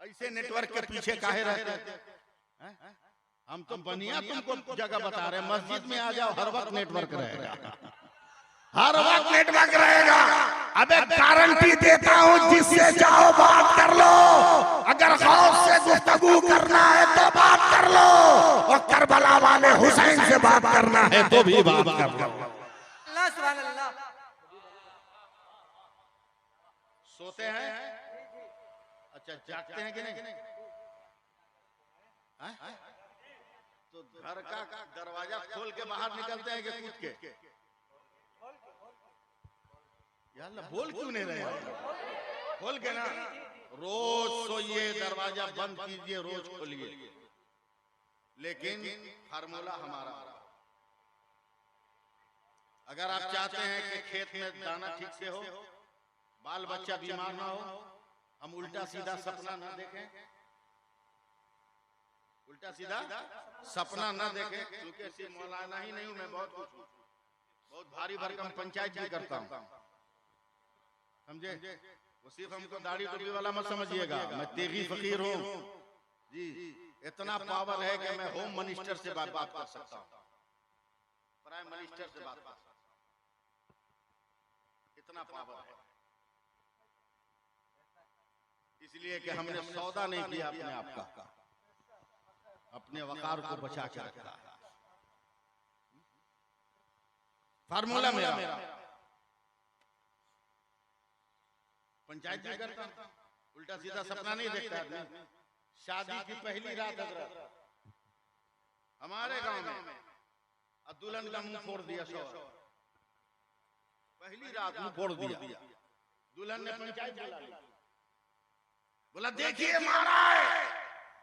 ऐसे नेटवर्क के पीछे काहे रहते हैं? हम तो बनिया तुमको जगह बता रहे हैं, मस्जिद में आ जाओ हर वक्त नेटवर्क रहेगा। हर वक्त नेटवर्क रहेगा। अबे गारंटी देता हूं, जिससे चाहो बात कर लो। अगर खौफ से गुफ्तगू करना है तो बात कर लो, और करबला वाले हुसैन से बात करना है तो भी बात कर लो। अल्लाह सुभान अल्लाह। सोते हैं? अच्छा, जागते हैं कि नहीं? हाँ? तो घर का दरवाजा खोल के बाहर निकलते हैं कि कूद के? यार बोल क्यों नहीं रहे? खोल के ना। रोज सोइए, दरवाजा बंद कीजिए, रोज खोलिए। लेकिन फार्मूला हमारा, अगर आप चाहते हैं कि खेत में दाना ठीक से हो, बाल बच्चा बीमार ना हो, हम उल्टा सीधा सपना ना देखें, उल्टा सीधा सपना ना देखें। क्योंकि सिर्फ मौलाना ही नहीं हूं मैं, बहुत कुछ हूं, बहुत भारी भरकम पंचायत भी करता हूं, समझे? वो सिर्फ हमको दाढ़ी टोपी वाला मत समझिएगा, मैं तेगी फकीर हूं जी। इतना पावर है कि मैं होम मिनिस्टर से बात कर सकता हूं, प्राइम मिनिस्टर से बात कर सकता हूं, इतना पावर है। इसलिए कि हमने सौदा नहीं किया अपने आप का, अपने वकार को बचा के रखा। फार्मूला मेरा, पंचायत भी करता, उल्टा सीधा सपना नहीं देखता आदमी। शादी की पहली रात हमारे गांव में दुल्हन का मुंह फोड़ दिया, पहली रात मुंह फोड़ दिया। दुल्हन ने पंचायत बुला ली, बोला देखिए मारा है।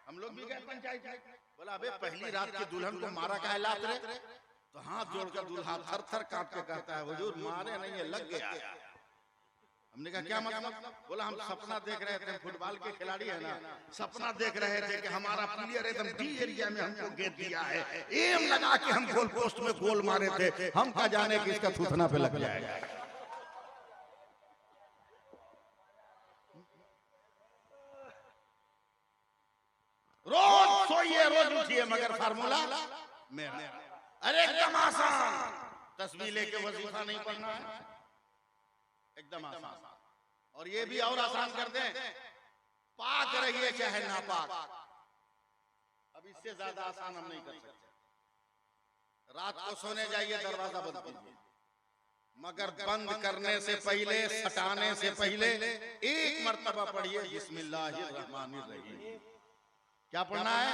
हम लोग भी गए पंचायत में, बोला अबे पहली रात की दुल्हन को मारा काहे लात रे? तो हाथ जोड़कर दूल्हा थर थर कांप के कहता है हुजूर मारे नहीं है, लग गया। हमने कहा क्या मतलब? बोला हम सपना देख रहे थे, फुटबॉल के खिलाड़ी है ना, सपना देख रहे थे कि हमारा प्लेयर एकदम डी एरिया में हमको गेंद दिया है, एम लगा के हम गोल पोस्ट में गोल मारे थे, हम क्या जाने कि इसका थूथना पे लग जाएगा। रोज सोइए, रोज उठिए, मगर फार्मूला मेरा। अरे एकदम आसान, तस्बीह लेके वजीफा नहीं पढ़ना है, एकदम आसान। और ये भी और आसान कर दें, पाक रहिए चाहे नापाक। अब इससे ज्यादा आसान हम नहीं कर सकते। रात को सोने जाइए, दरवाजा बंद कीजिए, मगर बंद करने से पहले, सटाने से पहले एक मर्तबा पढ़िए बिस्मिल्लाहिर्रहमानिर्रहीम। क्या पढ़ना है?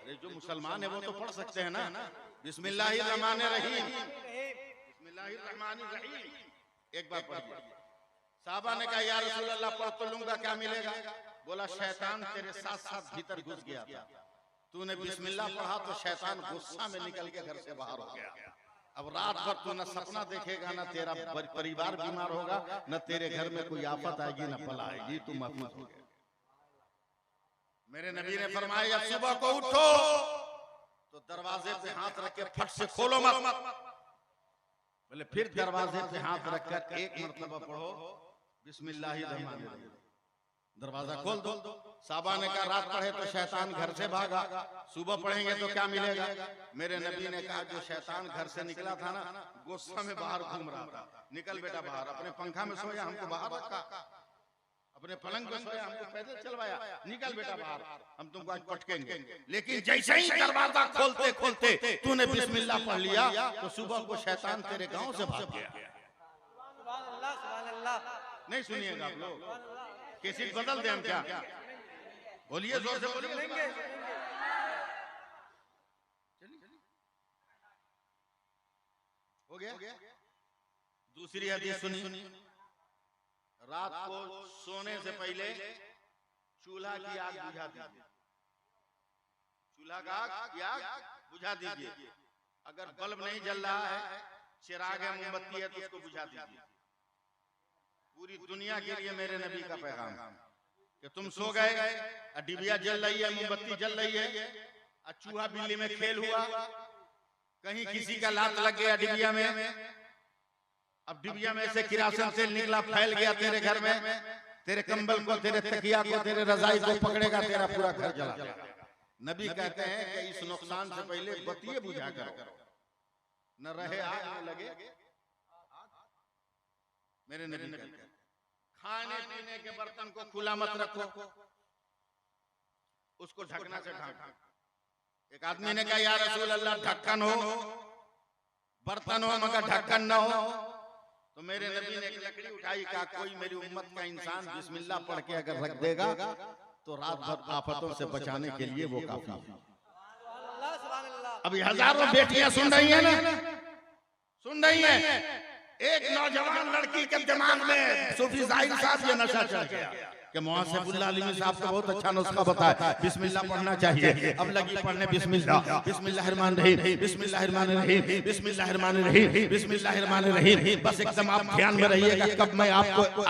अरे जो मुसलमान है वो तो पढ़ सकते हैं ना, बिस्मिल्लाहिर्रहमानिर्रहीम, बिस्मिल्लाहिर्रहमानिर्रहीम। एक बार पढ़िए। साहबा ने कहा या रसूल अल्लाह पढ़ तो लूंगा, क्या मिलेगा? बोला शैतान तेरे साथ साथ भीतर घुस गया था, तूने बिस्मिल्लाह पढ़ा तो शैतान गुस्सा में निकल के घर से बाहर हो गया। अब रात भर तू न सपना देखेगा, न तेरा परिवार बीमार होगा, न तेरे घर में कोई आफत आएगी, न बला आएगी, तू महफूज हो गया। मेरे नबी ने फरमाया जब सुबह को उठो तो दरवाजे पे हाथ रख के फट से खोलो मत। बोले फिर दरवाजे पे हाथ रखकर एक मरतबा पढ़ो बिस्मिल्लाहिर्रहमानिर्रहीम, दरवाजा खोल दो। साहबा ने कहा रात पढ़े तो शैतान घर से भागा, सुबह पढ़ेंगे तो क्या मिलेगा? मेरे नबी ने कहा जो शैतान घर से निकला था ना, गुस्सा में बाहर घूम रहा था, निकल बेटा बाहर। अपने पंखा में सोया, हमको बाहर रखा, अपने पलंग पे सोया, हमको पैदल चलवाया, निकल बेटा बाहर, हम तुमको आज पटकेंगे। लेकिन जैसे ही दरवाजा खोलते खोलते तूने बिस्मिल्लाह पढ़ लिया तो सुबह को शैतान तेरे गांव से भाग गया। नहीं सुनिएगा आप लोग, कैसे बदल दे हम क्या? बोलिए जोर से बोलिए। हो गया। दूसरी हदीस सुनी। रात को सोने से पहले चूल्हा की आग बुझा दीजिए, चूल्हा का आग बुझा दीजिए। अगर बल्ब नहीं जल रहा है, चिराग है, मोमबत्ती है, तो उसको बुझा दीजिए। पूरी दुनिया के लिए मेरे नबी का पैगाम कि तुम सो गए, डिबिया जल रही है, मोमबत्ती जल रही है, चूहा बिल्ली में खेल हुआ, कहीं किसी का लात लग गया डिबिया में, अब डिबिया में से किरासन तेल निकला, फैल गया तेरे घर में, तेरे कंबल को, तेरे तकिया को, तेरे रजाई को पकड़ेगा, तेरा पूरा घर जला। नबी कहते हैं कि इस नुकसान से पहले बत्तियां बुझा करो। न रहे आग न लगे। मेरे नबी कहते हैं खाने पीने के बर्तन को खुला मत रखो, उसको ढकना से ढांको। एक आदमी ने कहा या रसूल अल्लाह ढक्कन हो, बर्तन हो मगर ढक्कन न हो। तो मेरे नबी ने एक लकड़ी उठाई, कहा कोई मेरी उम्मत का इंसान बिस्मिल्लाह पढ़ के अगर रख देगा तो रात भर आफतों से बचाने के लिए वो काफी है। अभी हजारों बेटियां सुन रही हैं ना, सुन रही हैं। एक नौजवान लड़की के दिमाग में सूफी जाहिर साहब ये नशा चढ़ गया कि मुआसिफुल्लाह अलीमी साहब का बहुत अच्छा नुस्खा बताया, बिस्मिल्लाह पढ़ना चाहिए। अब लगी पढ़ने बिस्मिल्लाह, बिस्मिल्लाहिर्रहमानिर्रहीम, बिस्मिल्लाहिर्रहमानिर्रहीम, बिस्मिल्लाहिर्रहमानिर्रहीम, बिस्मिल्लाहिर्रहमानिर्रहीम। बस एकदम आप ध्यान में रहिएगा, कब मैं आपको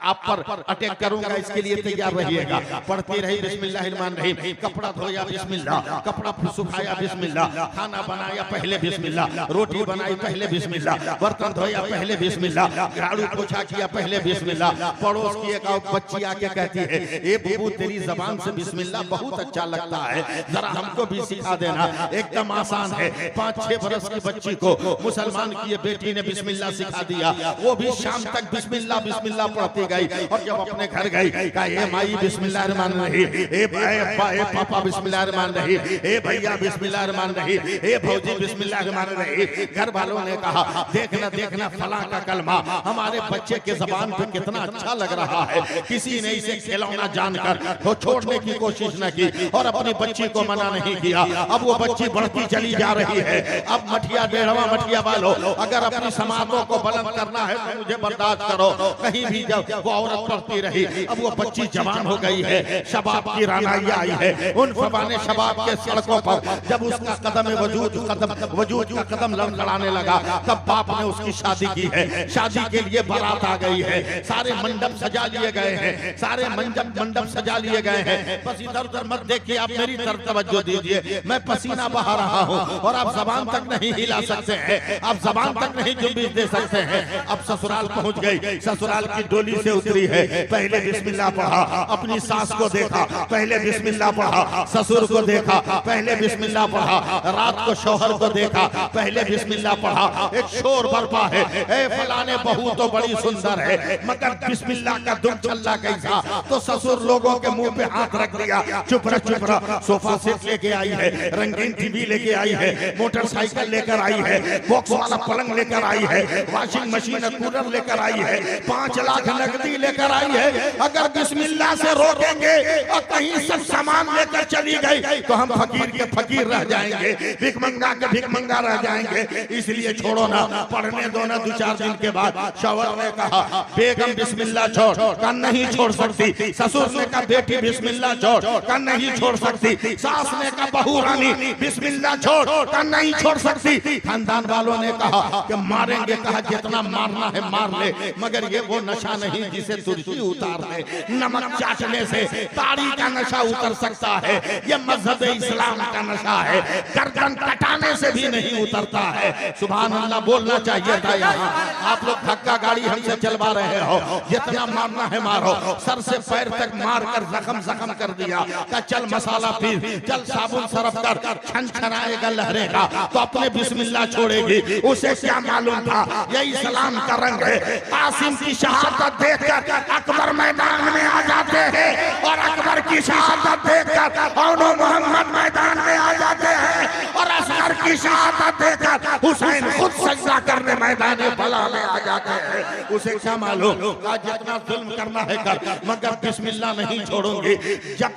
आप पर अटैक करूंगा इसके लिए तैयार रहिएगा। पढ़ती रही बिस्मिल्लाहिर्रहमानिर्रहीम। कपड़ा धोया बिस्मिल्लाह, कपड़ा सुखाया बिस्मिल्लाह, खाना बनाया पहले बिस्मिल्लाह, रोटी बनाई पहले बिस्मिल्लाह, बर्तन धोया पहले बिस्मिल्लाह, झाड़ू पोछा किया पहले बिस्मिल्लाह। पड़ोस की एक बच्ची आके कहती है ए बूबू तेरी जबान से बिस्मिल्लाह बहुत अच्छा लगता है, जरा हमको भी सिखा देना। एकदम आसान है। 5-6 बरस की बच्ची को मुसलमान की बेटी ने बिस्मिल्लाह सिखा दिया। वो भी शाम तक बिस्मिल्लाह बिस्मिल्लाह पढ़ती गई और जब अपने घर गई कहा ए माई बिस्मिल्लाहिर्रहमानिर्रहीम, ए पापा बिस्मिल्लाहिर्रहमानिर्रहीम, ए भैया बिस्मिल्लाहिर्रहमानिर्रहीम, ए भौजी बिस्मिल्लाहिर्रहमानिर्रहीम। घर वालों ने कहा देखना देखना फलां का कलमा हमारे बच्चे के जबान पे कितना अच्छा लग रहा है। किसी ने इसे खिलौना जानकर वो छोड़ने की कोशिश न की और अपनी बच्ची को मना नहीं किया। अब वो बच्ची बढ़ती चली जा रही है। अब मठिया डेढ़वा मठिया वालों, अगर अपनी समातों को बुलंद करना है तो मुझे बर्दाश्त करो। कहीं भी जब वो औरत पढ़ती रही, अब वो बच्ची जवान हो गई है, शबाब की रानाई आई है। उन फवाने शबाब के सड़कों पर जब उसका कदम वजूद का कदम लड़खड़ाने लगा, तब बाप ने उसकी शादी की है। शादी के लिए बारात आ गई है, सारे मंडप सजा लिए गए हैं, सारे मंडप सजा लिए गए हैं। बस इधर उधर मत देखिए, आप मेरी तरफ तवज्जो दीजिए। मैं पसीना बहा रहा हूँ और आप जबान तक नहीं हिला सकते हैं, आप जबान तक नहीं जुम्बिश दे सकते हैं। अब ससुराल पहुंच गई, ससुराल की डोली से उतरी है, पहले बिस्मिल्लाह पढ़ा, अपनी सास को देखा पहले बिस्मिल्लाह पढ़ा, ससुर को देखा पहले बिस्मिल्लाह पढ़ा, रात को शौहर को देखा पहले बिस्मिल्लाह पढ़ा। एक शोर बरपा है, ए फलाने बहू तो बड़ी सुंदर है मगर बिस्मिल्लाह का दुम चल्ला कैसा। तो ससुर लोगों के मुंह पे हाथ रख दिया, चुप रह। सोफा सेट लेके आई है, रंगीन टीवी लेके आई है, मोटरसाइकिल लेकर आई है, बॉक्स वाला पलंग लेकर आई है, वॉशिंग मशीन कूलर लेकर आई है, 5 लाख नकदी लेकर आई है। अगर बिस्मिल्लाह से रोकेंगे और कहीं सब सामान लेकर चली गई तो हम फकीर के फकीर रह जाएंगे, भिखमंगा के भिखमंगा रह जाएंगे। इसलिए छोड़ो ना, पढ़ने दो ना। 2-4 दिन के बाद शौहर ने कहा बेगम बिस्मिल्लाह छोड़, का नहीं छोड़ सकती। ससुर ने कहा बेटी बिस्मिल्लाह छोड़, का नहीं छोड़ सकती। सास ने कहा बहू रानी बिस्मिल्लाह छोड़, का नहीं छोड़ सकती। खानदान वालों ने कहा कि मारेंगे, कहा जितना मारना है मार ले, मगर ये वो नशा नहीं जिसे तुलसी उतार ले। नमक चाटने से ताड़ी का नशा उतर सकता है, ये मजहब इस्लाम का नशा है, गर्दन कटाने से भी नहीं उतरता है। सुभान अल्लाह बोलना चाहिए था। यहाँ आप लोग धक्का गाड़ी हमसे चलवा रहे हो, जितना मारना है मारो। सर से पैर तक मार कर जख्म कर दिया, का चल मसाला पीस, चल साबुन सरफ कर, छन छनाएगा लहरेगा तो अपने बिस्मिल्लाह छोड़ेगी। उसे क्या मालूम था ये इस्लाम का रंग है। कासिम की शहादत देखकर अकबर मैदान में आ जाते हैं और अकबर की शहादत देखकर औनो मोहम्मद मैदान में आ जाते हैं और असगर की शहादत देखकर हुसैन खुद सजदा करने मैदान बला में आ जाते हैं। उसे क्या मालूम जितना जुल्म करना है कर, मगर बिस्मिल्लाह नहीं छोड़ूंगी। जब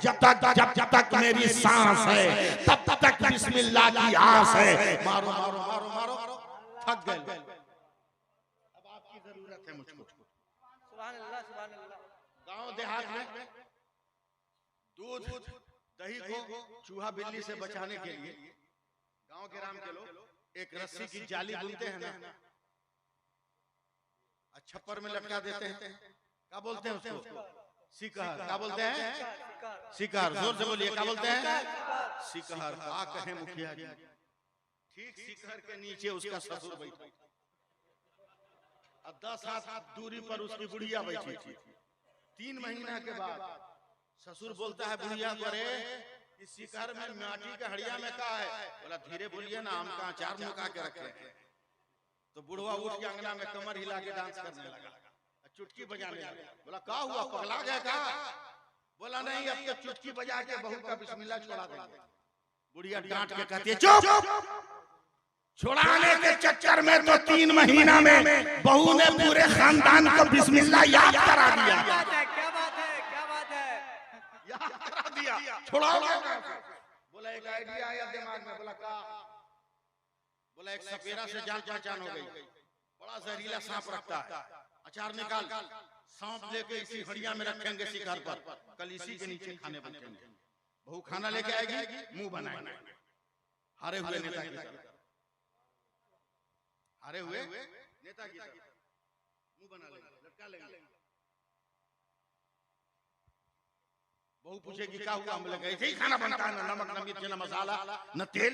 तक मेरी सांस है तब तक बिस्मिल्लाह की आस है। मारो मारो मारो मारो, थक गए। अब आपकी जरूरत है मुझको। सुभान अल्लाह, सुभान अल्लाह। गांव देहात में दूध दही को चूहा बिल्ली से बचाने के लिए गांव के राम के लोग एक रस्सी की जाली बुनते हैं ना, छप्पर में लटका देते हैं। क्या बोलते हैं उसको? शिकार। क्या बोलते हैं? शिकार। जोर से बोलिए, क्या बोलते हैं? शिकार। क्या कहे मुखिया जी, ठीक शिकार के नीचे उसका ससुर बैठा, 10 हाथ दूरी पर उसकी बुढ़िया बैठी थी। 3 महीना के बाद ससुर बोलता है बुढ़िया को, अरे इस शिकार में माटी का हड़िया में का है? बोला धीरे बोलिए ना, आम का अचार मुका के रखे। तो बुढ़वा उठ के अंगना में कमर हिला के डांस करने लगा, चुटकी बजाने लगा। बोला का हुआ, पगला गया का? बोला नहीं, अब तो चुटकी बजा के बहू का बिस्मिल्लाह छोड़ा देंगे। बुढ़िया डांट के कहती है चुप। छुड़ाने के चक्कर में तो 3 महीना में बहू ने पूरे खानदान को बिस्मिल्लाह याद करा दिया। क्या बात है, क्या बात है, क्या बात है। याद करा दिया। छुड़ाओ। बोला एक आइडिया आया दिमाग में। बोला का? बोला एक सपेरा से जान पहचान हो गई, बड़ा जहरीला सांप रखता है, अचार निकाल, सांप लेके इसी हड़िया में रखेंगे शिकार पर, कल इसी के नीचे खाने बनेंगे। बहू खाना लेके आएगी, मुंह बनाएंगे। हारे हुए नेता की तरह, हारे हुए नेता की तरह मुंह बना लेंगे, लटका लेंगे। बहू पूछेगी क्या हुआ? हम बोले ऐसे ही खाना बनता है, न नमक न मिर्च न मसाला न तेल,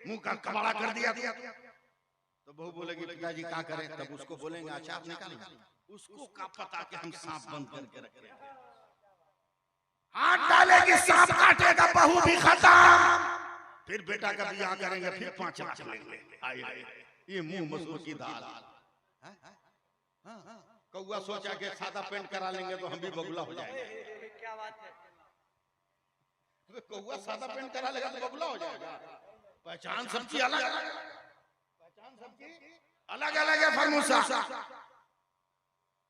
मुंह का कबाड़ा कर दिया। तो बहू बोलेगी पिताजी क्या करें? तब उसको बोलेंगे अचार निकालेंगे। उसको क्या पता कि हम सांप बंद करके रखे। हाथ डालेगी सांप काटेगा, बहू भी खत्म। फिर बेटा का बियाह करेंगे, फिर 5 लाख लेंगे। ये मुंह मसूर की दाल। कौआ सोचा कि सादा पेंट करा लेंगे तो हम भी बगुला हो जाएंगे। क्या बात है। कौआ सादा पेंट करा लेगा तो बगुला हो जाएगा। पहचान सबकी अलग अलग, पहचान सबकी अलग अलग है। फरमूसा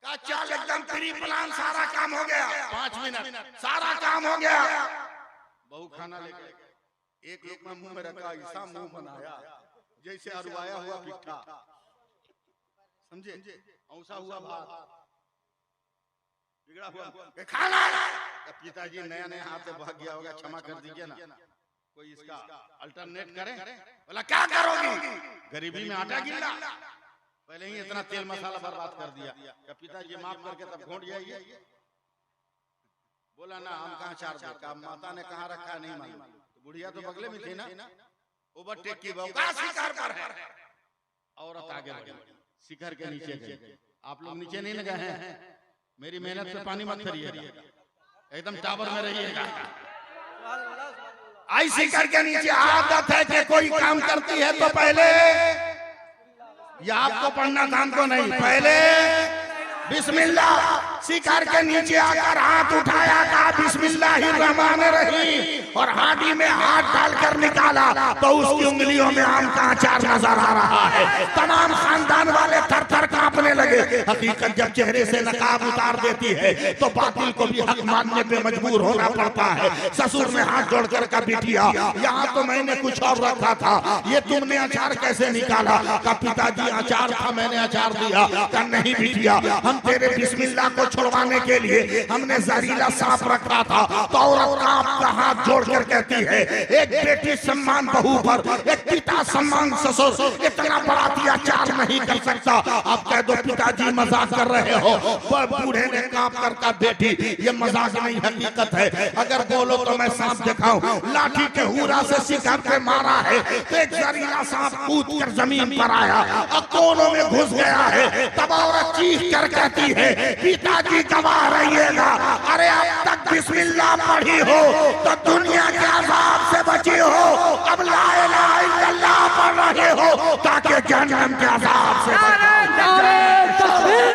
का चाल एकदम प्री प्लान, सारा काम हो गया। 5 मिनट सारा काम हो गया। बहू खाना लेके एक लोकमा मुंह में रखा, ऐसा मुंह बनाया जैसे अरुआया हुआ पिट्ठा, समझे? औसा हुआ भात, बिगड़ा हुआ खाना। पिताजी नया नया हाथ से भाग गया होगा, क्षमा कर दीजिए ना, कोई इसका अल्टरनेट करे। बोला क्या करोगी? गरीबी में आटा गिल्ला, पहले ही इतना तेल मसाला बर्बाद कर दिया। क्या पिताजी माफ करके तब घोट जाइए? बोला ना हम कहाँ चार का माता ने कहाँ रखा नहीं मालूम। तो बुढ़िया तो बगले में थी ना, ओवरटेक की बहू शिकार पर है। औरत आगे बढ़ी, शिखर के नीचे गई। आप लोग नीचे नहीं लगे हैं, मेरी मेहनत पे पानी मत करिएगा, एकदम टावर में रहिएगा। ऐसी करके नीचे आदत है कि कोई काम करती है तो पहले, या आपको पढ़ना था हमको नहीं, पहले बिस्मिल्लाह। शिकार के नीचे आकर हाथ उठाया, कहा बिस्मिल्लाहिर्रहमानिर्रहीम, और हांडी में हाथ डालकर निकाला तो उसकी उंगलियों में आम का अचार नजर आ रहा है। तमाम खानदान वाले थर थर कांपने लगे। हकीकत जब चेहरे से नकाब उतार देती है तो बातिल को भी हक मानने पे मजबूर होना पड़ता है। ससुर ने हाथ जोड़कर कहा बिटिया, यहाँ तो मैंने कुछ और रखा था, ये तुमने अचार कैसे निकाला? का पिताजी अचार था, मैंने अचार दिया। का नहीं बिटिया, हम तेरे बिस्मिल्लाह को छुड़वाने के लिए हमने जहरीला सांप रखा था। तो औरत का हाथ जोड़कर कहती है, एक बेटी सम्मान बहू पर, एक पिता सम्मान ससुर, इतना बड़ा अत्याचार नहीं कर सकता। आप कह दो पिताजी मजाक कर रहे हो। बूढ़े ने कांप कर कहा बेटी ये मजाक नहीं हकीकत है, अगर बोलो तो मैं सांप दिखाऊं। लाठी के हुरा से शिकार पे मारा है तो एक जहरीला सांप कूद कर जमीन पर आया और कोनों में घुस गया है। तब औरत चीख कर कहती है पिताजी गवा रहिएगा, अरे अब तक बिस्मिल्लाह पढ़ी हो तो दुनिया के अजाब से बची हो, अब ला इलाहा इल्लल्लाह पढ़ रहे हो ताकि जहन्नम के अजाब से बचो।